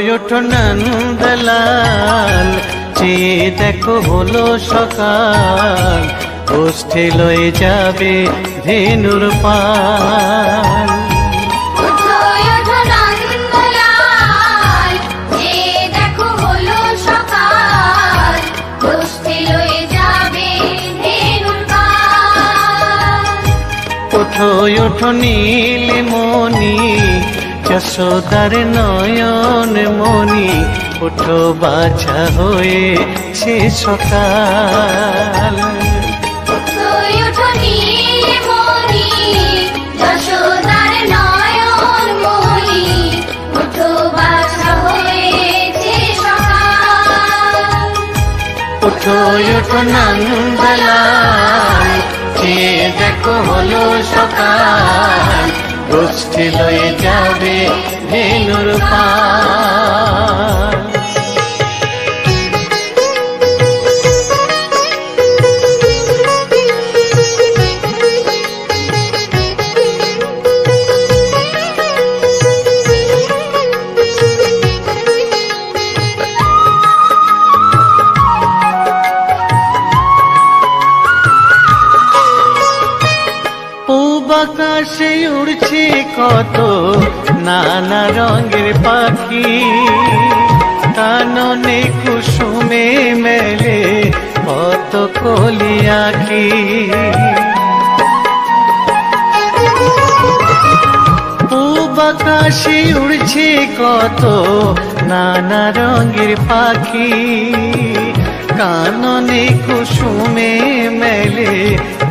ওঠো নন্দলাল, চেয়ে দেখো হলো সকাল, গোষ্ঠী লয়ে যাবে ধেনুর পাল। ওঠো ওঠো নীলমণি, যশোদার নয়ন মণি, ওঠো বাছা হয়েছে সকাল। ওঠো ওঠো নন্দলাল, চেয়ে দেখো হলো সকাল, গোষ্ঠী লয়ে যাবে ধেনুর পাল। আকাশে উড়ছে কত নানা রঙের পাখি, কাননে কুসুমে মেলে কত কলি আঁখি। পূব আকাশে উড়ছে কত নানা রঙের পাখি, কাননে কুসুমে মেলে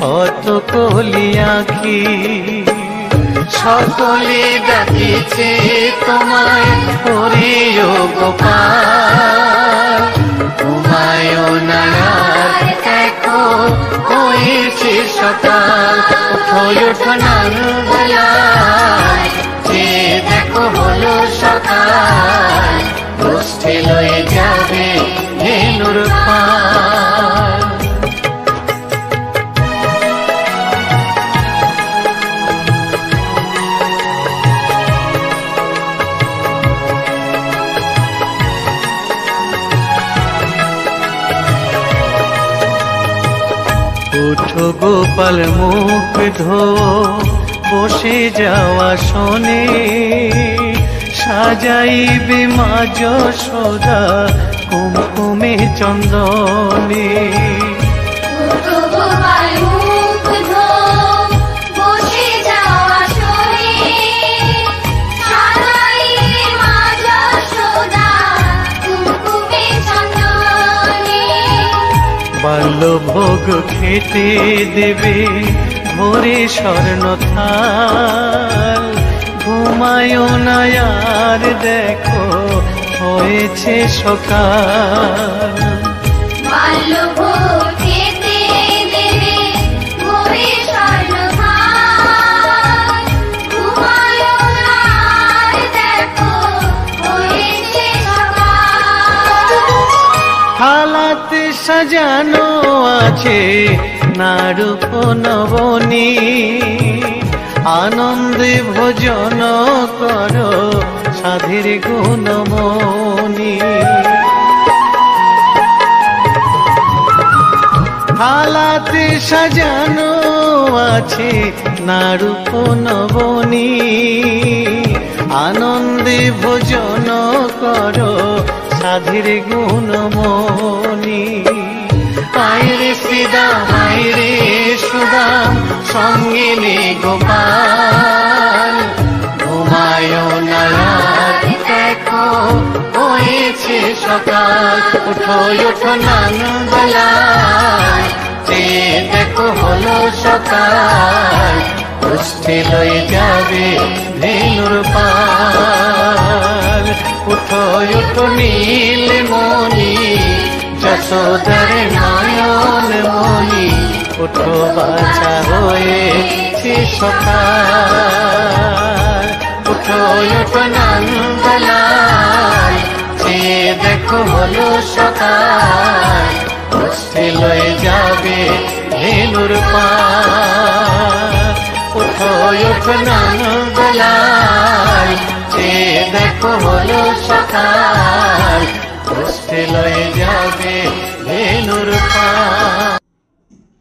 কত কলি আঁখি। সকলে ডাকিছে তোমায় হরিও গোপাল, ঘুমায়ও না দেখো হয়েছে সকাল। ওঠো ওঠো নন্দলাল, চেয়ে দেখো হলো সকাল, গোষ্ঠী লয়ে যাবে ধেনুর পাল। ওঠো গোপাল মুখ ধো বসে যাওয়া শোনে, সাজাইবে মা যশোদা কুমকুমে চন্দনে। বাল্যভোগ খেতে দেবে ভোরে স্বর্ণ থাল, ঘুমায়ও না আর দেখো হয়েছে সকাল। বাল্যভোগ খেতে দেবে ভোরে স্বর্ণ থাল, ঘুমায়ও না আর দেখো হয়েছে সকাল। থালাতে সাজানো আছে নারূপ নবনী, আনন্দে ভোজন করো সাধের গুণমণি। থালাতে সাজানো আছে নারূপ নবনী, আনন্দে ভোজন করো সাধের গুণমণি। আইরে শ্রীদাম আইরে সুদাম, সঙ্গে নে গোপাল, ঘুমায়ও না দেখো হয়েছে সকাল। ওঠো ওঠো নন্দলাল, চেয়ে দেখো হলো সকাল, গোষ্ঠী লয়ে যাবে ধেনুর পাল। ওঠো ওঠো নীলমণি, যশোদার নয়ন মণি, ওঠো বাছা হয়েছে সকাল। ওঠো ওঠো নন্দলাল, চেয়ে দেখো হলো সকাল, গোষ্ঠী লয়ে যাবে ধেনুর পাল। ওঠো ওঠো নন্দলাল, উঠে দেখো হলো সকাল, উঠে লয়ে যাবে ধেনুর পাল।